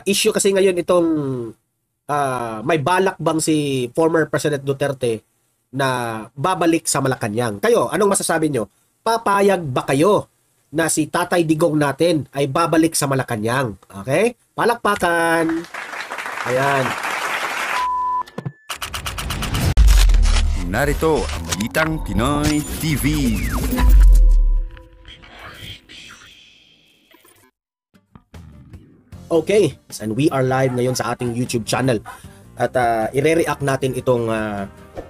issue kasi ngayon itong may balak bang si former President Duterte na babalik sa Malacanang. Kayo, anong masasabi nyo? Papayag ba kayo na si Tatay Digong natin ay babalik sa Malacanang? Okay? Palakpakan! Ayan. Narito ang Balitang Pinoy TV. Okay, and we are live ngayon sa ating YouTube channel. At ire-react natin itong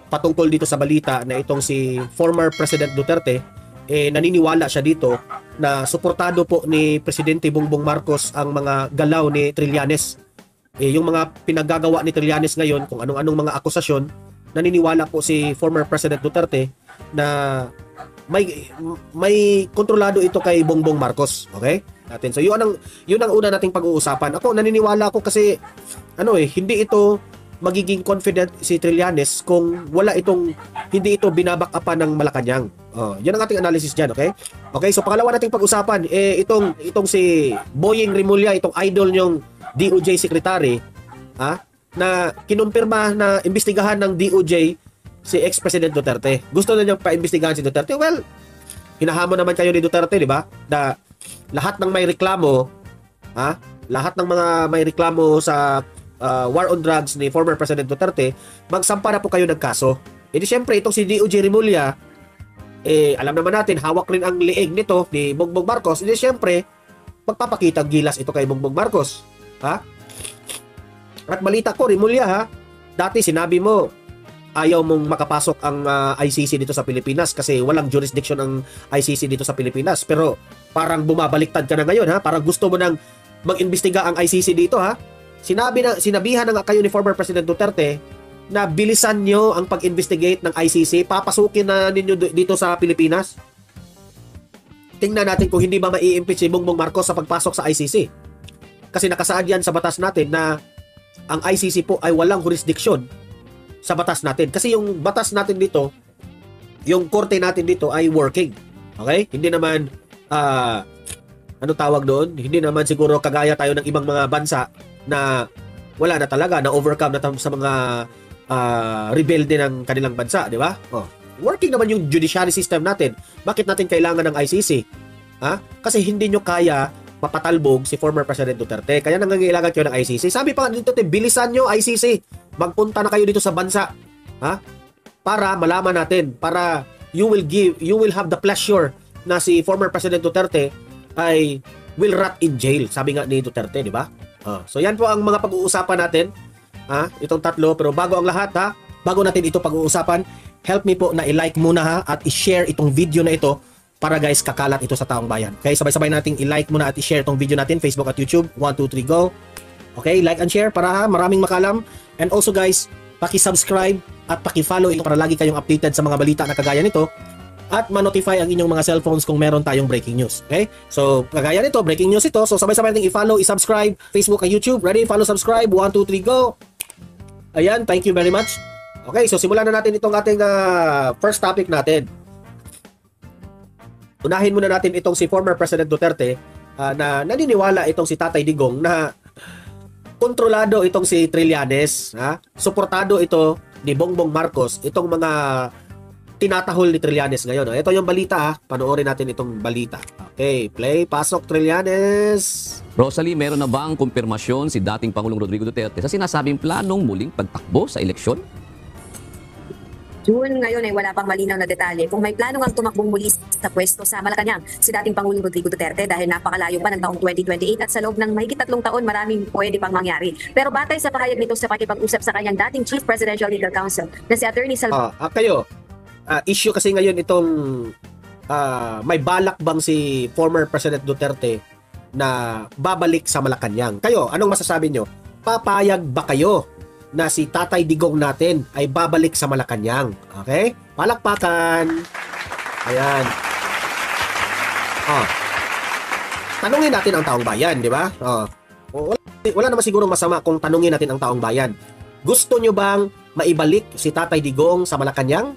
patungkol dito sa balita na itong si former President Duterte, naniniwala siya dito na suportado po ni Presidente Bongbong Marcos ang mga galaw ni Trillanes. Yung mga pinaggagawa ni Trillanes ngayon, kung anong-anong mga akusasyon, naniniwala po si former President Duterte na may kontrolado ito kay Bongbong Marcos. Okay? Natin. So yun ang una nating pag-uusapan. Ako naniniwala ako kasi hindi ito magiging confident si Trillanes kung hindi ito binabackupan ng Malacanang. Yan ang ating analysis diyan, okay? Okay, so pangalawa nating pag-usapan itong si Boying Rimulya, itong idol niyong DOJ secretary, na kinumpirma na imbestigahan ng DOJ si ex-president Duterte. Gusto na niyang pa-imbestigahan si Duterte. Well, hinahamon naman kayo ni Duterte, di ba? Na lahat ng may reklamo, lahat ng mga may reklamo sa war on drugs ni former President Duterte, magsampa na po kayo ng kaso. Di syempre, itong si DOJ Rimulya, alam naman natin, hawak rin ang liig nito ni Bongbong Marcos. Di syempre, magpapakitang gilas ito kay Bongbong Marcos. At balita ko, Rimulya, dati sinabi mo, ayaw mong makapasok ang ICC dito sa Pilipinas kasi walang jurisdiction ang ICC dito sa Pilipinas. Pero parang bumabaliktad ka na ngayon, parang gusto mo nang mag-imbestiga ang ICC dito, Sinabihan na nga kayo ni former President Duterte na bilisan nyo ang pag-investigate ng ICC, papasukin na ninyo dito sa Pilipinas. Tingnan natin kung hindi ba mai-impeach si Bongbong Marcos sa pagpasok sa ICC. Kasi nakasaad yan sa batas natin na ang ICC po ay walang jurisdiction sa batas natin. Kasi yung batas natin dito, yung korte natin dito ay working. Okay? Hindi naman, ano tawag doon? Hindi naman siguro kagaya tayo ng ibang mga bansa na wala na talaga, na overcome na sa mga rebelde ng kanilang bansa, di ba? Working naman yung judiciary system natin. Bakit natin kailangan ng ICC? Kasi hindi nyo kaya mapatalbog si former President Duterte. Kaya nangangailangan kayo ng ICC. Sabi pa nga dito, bilisan nyo ICC. Magpunta na kayo dito sa bansa. Para malaman natin, para you will have the pleasure na si former President Duterte ay will rot in jail. Sabi nga ni Duterte, di ba? So yan po ang mga pag-uusapan natin. Itong tatlo. Pero bago ang lahat, bago natin ito pag-uusapan, help me po na i-like muna at i-share itong video na ito para guys kakalat ito sa taong bayan. Okay, sabay-sabay nating i-like muna at i-share itong video natin, Facebook at YouTube. 1, 2, 3, go. Okay, like and share para maraming makalam. And also guys, paki-subscribe at paki-follow ito para lagi kayong updated sa mga balita na kagaya nito. At ma-notify ang inyong mga cellphones kung meron tayong breaking news. Okay? So, kagaya nito, breaking news ito. So, sabay-sabay natin i-follow, i-subscribe, Facebook at YouTube. Ready? Follow, subscribe. 1, 2, 3, go! Ayan, thank you very much. Okay, so simulan na natin itong ating first topic natin. Unahin muna natin itong si former President Duterte na naniniwala itong si Tatay Digong na kontrolado itong si Trillanes. Suportado ito ni Bongbong Marcos, itong mga tinatahol ni Trillanes ngayon. Ito yung balita, panoorin natin itong balita. Okay, play, pasok Trillanes. Rosalie, meron na bang kumpirmasyon si dating Pangulong Rodrigo Duterte sa sinasabing planong muling pagtakbo sa eleksyon? June ngayon ay wala pang malinaw na detalye kung may plano ngang tumakbong muli sa pwesto sa Malacanang si dating Pangulong Rodrigo Duterte dahil napakalayo pa ng taong 2028 at sa loob ng mahigit 3 taon maraming pwede pang mangyari. Pero batay sa pahayag nito sa pakikipag-usap sa kanyang dating Chief Presidential Legal Counsel na si Attorney Salvador. Kayo, issue kasi ngayon itong may balak bang si former President Duterte na babalik sa Malacanang. Kayo, anong masasabi nyo? Papayag ba kayo na si Tatay Digong natin ay babalik sa Malacanang? Okay? Palakpakan! Ayan. Tanungin natin ang taong bayan, di ba? Wala naman siguro masama kung tanungin natin ang taong bayan. Gusto nyo bang maibalik si Tatay Digong sa Malacanang?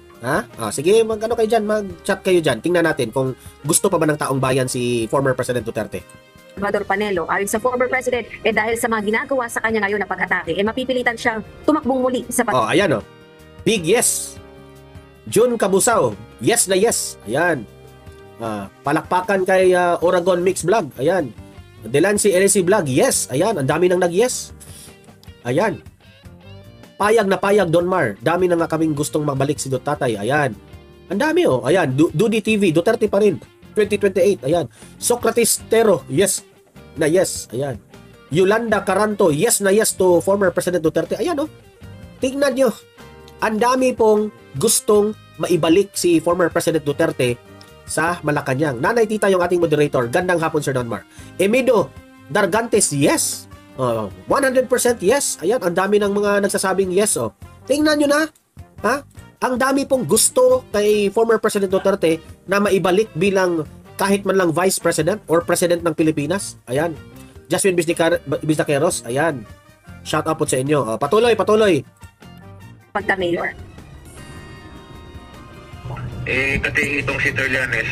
Sige, mag-ano kayo dyan, mag-chat kayo dyan. Tingnan natin kung gusto pa ba ng taong bayan si former President Duterte. Salvador Panelo. Ayon sa former president, dahil sa mga ginagawa sa kanya ngayon na pag-atake, mapipilitan siyang tumakbong muli sa Oh, ayan oh. Big yes. June Cabusao, yes na yes. Ayan. Palakpakan kay Oragon Mix Vlog. Ayan. Delancey LC Vlog, yes. Ayan, ang dami nang nag-yes. Ayan. Payag na payag, Don Mar. Dami na nga kaming gustong magbalik si Dutatay. Ayan. Ang dami oh. Ayan, Dudi TV, Duterte pa rin. 2028, ayan. Socrates Tero, yes na yes. Ayan. Yolanda Caranto, yes na yes to former President Duterte. Ayan oh. Tingnan nyo. Ang dami pong gustong maibalik si former President Duterte sa Malacanang. Nanay Tita yung ating moderator. Gandang hapon, Sir Donmar. Emido Dargantes, yes. 100% yes. Ayan, ang dami ng mga nagsasabing yes oh. Tingnan nyo na. Ha? Ang dami pong gusto kay former President Duterte na maibalik bilang kahit man lang Vice President or President ng Pilipinas. Ayan. Jasmine Bistaqueros, ayan. Shout out po sa inyo. Patuloy. pagka-mayor. Kasi itong si Trillanes,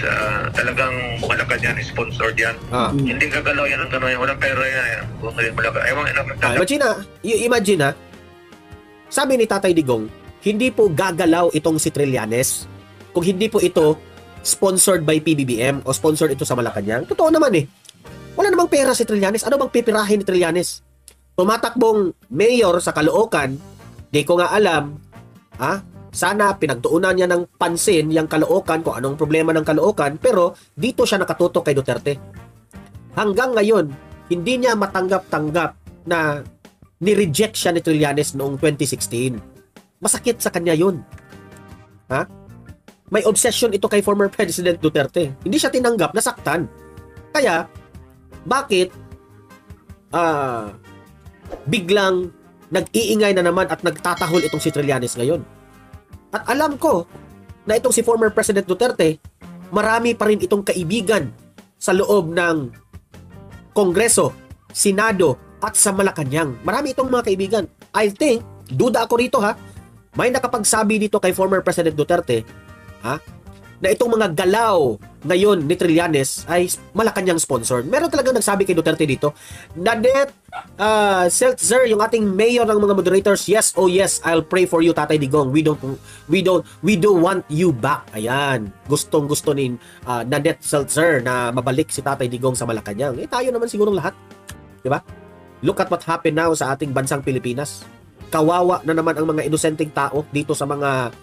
talagang Malacanang sponsored yan. Hindi gagalaw yan ng gano'n yan. Walang pera yan. Kung ngayon Malacanang. Imagine ha. Sabi ni Tatay Digong, hindi po gagalaw itong si Trillanes kung hindi po ito sponsored by PBBM o sponsored ito sa Malacanang. Totoo naman eh. Wala namang pera si Trillanes. Ano bang pipirahin ni Trillanes? Tumatakbong mayor sa Caloocan, di ko nga alam, sana pinagtuunan niya ng pansin yung Caloocan kung anong problema ng Caloocan, pero dito siya nakatutok kay Duterte. Hanggang ngayon, hindi niya matanggap-tanggap na ni-reject siya ni Trillanes noong 2016. Masakit sa kanya yun. May obsession ito kay former President Duterte. Hindi siya tinanggap, nasaktan. Kaya, bakit biglang nag-iingay na naman at nagtatahol itong si Trillanes ngayon? At alam ko na itong si former President Duterte, marami pa rin itong kaibigan sa loob ng Kongreso, Senado, at sa Malacanang. Marami itong mga kaibigan. I think, duda ako rito may nakapagsabi dito kay former President Duterte, na itong mga galaw ngayon ni Trillanes ay Malacanang sponsored. Meron talagang nagsabi kay Duterte dito. Nadet Seltzer, yung ating mayor ng mga moderators, yes, oh yes, I'll pray for you, Tatay Digong. We do want you back. Ayan. Gustong-gusto ni Nadet Seltzer na mabalik si Tatay Digong sa Malacanang. Tayo naman sigurong lahat. 'Di ba? Look at what happened now sa ating bansang Pilipinas. Kawawa na naman ang mga inosenteng tao dito sa mga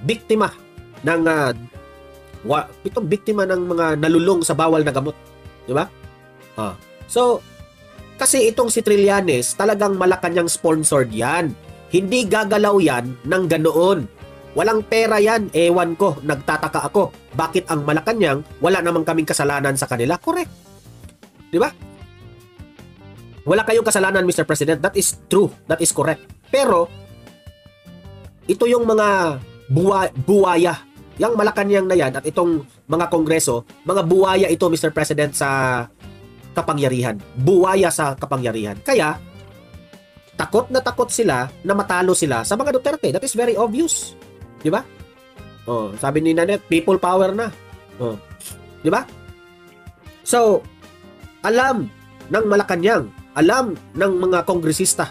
biktima ng biktima ng mga nalulong sa bawal na gamot, 'di ba? So kasi itong si Trillanes talagang Malacanang sponsored 'yan. Hindi gagalaw 'yan ng ganoon. Walang pera 'yan. Ewan ko, nagtataka ako. Bakit ang Malacanang wala namang kaming kasalanan sa kanila? Correct. 'Di ba? Wala kayong kasalanan, Mr. President. That is true. That is correct. Pero ito yung mga buwaya. Yang Malacanang na yan at itong mga kongreso, mga buwaya ito, Mr. President, sa kapangyarihan. Buwaya sa kapangyarihan. Kaya, takot na takot sila na matalo sila sa mga Duterte. That is very obvious. Di ba? Sabi ni Nanette, people power na. Di ba? So, alam ng Malacanang, alam ng mga kongresista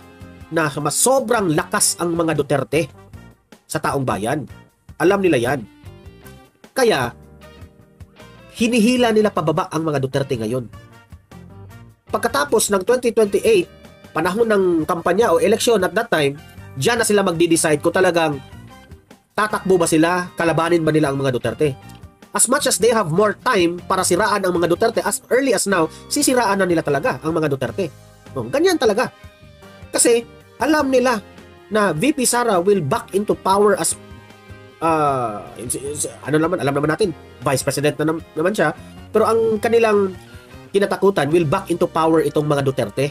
na mas sobrang lakas ang mga Duterte sa taong bayan. Alam nila yan. Kaya, hinihila nila pababa ang mga Duterte ngayon. Pagkatapos ng 2028, panahon ng kampanya o eleksyon at that time, diyan na sila magdi-decide kung talagang tatakbo ba sila, kalabanin ba nila ang mga Duterte. As much as they have more time para siraan ang mga Duterte, as early as now, sisiraan na nila talaga ang mga Duterte. Ganyan talaga. Kasi alam nila na VP Sara will back into power as alam naman natin, Vice President na naman siya, pero ang kanilang kinatakutan will back into power itong mga Duterte.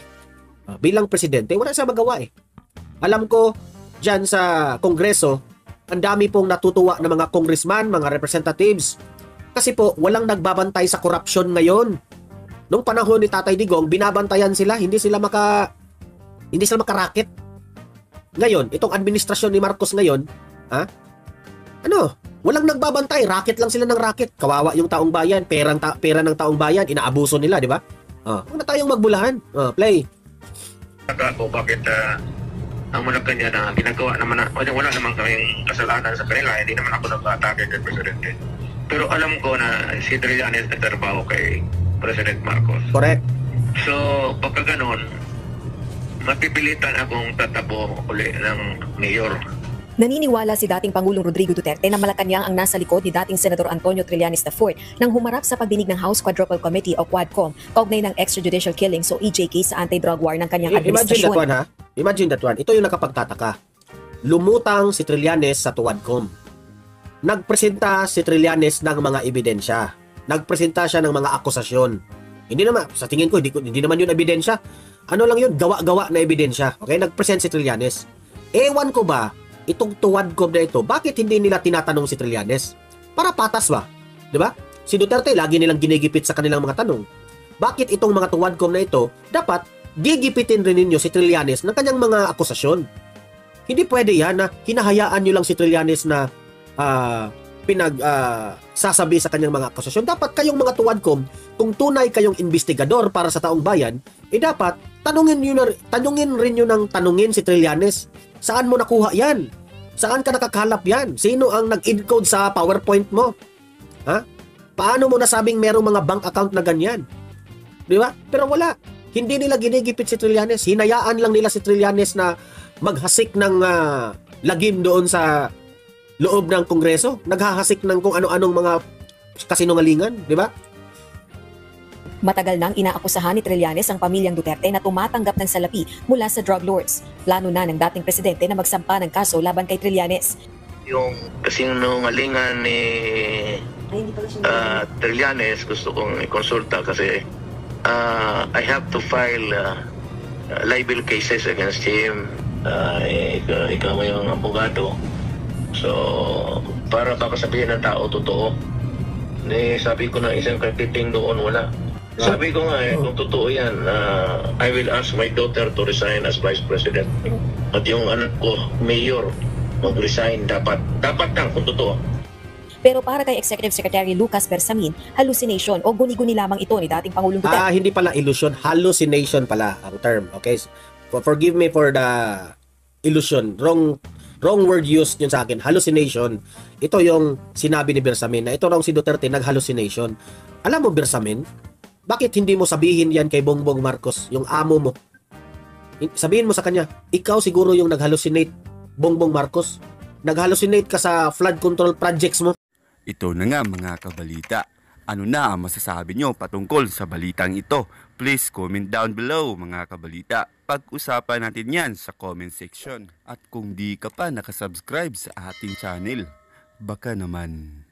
Bilang presidente, wala siya magawa eh. Alam ko, dyan sa Kongreso, ang dami pong natutuwa ng mga congressman, mga representatives, kasi po, walang nagbabantay sa korupsyon ngayon. Nung panahon ni Tatay Digong, binabantayan sila, hindi sila makaraket. Ngayon, itong administrasyon ni Marcos ngayon, Walang nagbabantay, racket lang sila ng racket. Kawawa yung taong bayan, pera ng taong bayan, inaabuso nila, di ba? Huwag na tayong magbulahan. Play. Ako, bakit ang Malacanang na ginagawa naman na, wala naman kaming kasalanan sa kanila, hindi naman ako nag-atake kay Presidente. Pero alam ko na si Trillanes nagtrabaho kay President Marcos. Correct. So, pagka ganon, mapipilitan akong tatabo uli ng mayor. Naniniwala si dating Pangulong Rodrigo Duterte na Malacanang ang nasa likod ni dating Senador Antonio Trillanes IV nang humarap sa pagdinig ng House Quadruple Committee o Quadcom kaugnay ng extrajudicial killings o EJK sa anti-drug war ng kanyang Imagine administrasyon. that one, ha? Imagine that one. Ito yung nakapagtataka. Lumutang si Trillanes sa Quadcom. Nagpresenta si Trillanes ng mga ebidensya. Nagpresenta siya ng mga akusasyon. Hindi naman, sa tingin ko, hindi naman yun ebidensya. Ano lang yun? Gawa-gawa na ebidensya. Okay? Nagpresent si Trillanes. Ewan ko ba, itong Quadcom na ito, bakit hindi nila tinatanong si Trillanes? Para patas ba? Diba? Si Duterte, lagi nilang ginigipit sa kanilang mga tanong. Bakit itong mga Quadcom na ito, dapat gigipitin rin ninyo si Trillanes ng kanyang mga akusasyon? Hindi pwede yan na hinahayaan nyo lang si Trillanes na sasabi sa kanyang mga akusasyon. Dapat kayong mga Quadcom, kung tunay kayong investigador para sa taong bayan, dapat tanungin rin nyo ng tanungin si Trillanes. Saan mo nakuha yan? Saan ka nakakalap yan? Sino ang nag-encode sa PowerPoint mo? Ha? Paano mo nasabing merong mga bank account na ganyan? Di ba? Pero wala. Hindi nila ginigipit si Trillanes. Hinayaan lang nila si Trillanes na maghasik ng lagim doon sa loob ng Kongreso. Naghahasik ng kung ano-anong mga kasinungalingan. Di ba? Matagal nang inaakusahan ni Trillanes ang pamilyang Duterte na tumatanggap ng salapi mula sa drug lords. Plano na ng dating presidente na magsampa ng kaso laban kay Trillanes. Yung kasinungalingan ni Trillanes, gusto kong ikonsulta kasi I have to file libel cases against him. Ikaw mo yung abogado. So, para baka sabihin ng tao totoo. Sabi ko na isang clipping doon, wala. Sabi ko nga kung totoo yan, I will ask my daughter to resign as vice president. At yung anak ko, mayor, mag-resign dapat. Dapat lang kung totoo. Pero para kay Executive Secretary Lucas Bersamin, hallucination o guni-guni lamang ito ni dating Pangulong Duterte. Hindi pala illusion, hallucination pala ang term. Okay? Forgive me for the illusion. Wrong word used yun sa akin. Hallucination. Ito yung sinabi ni Bersamin na ito raw si Duterte nag-hallucination. Alam mo, Bersamin, bakit hindi mo sabihin yan kay Bongbong Marcos, yung amo mo? Sabihin mo sa kanya, ikaw siguro yung nag-hallucinate, Bongbong Marcos. Nag-hallucinate ka sa flood control projects mo. Ito na nga mga kabalita. Ano na ang masasabi nyo patungkol sa balitang ito? Please comment down below mga kabalita. Pag-usapan natin yan sa comment section. At kung di ka pa nakasubscribe sa ating channel, baka naman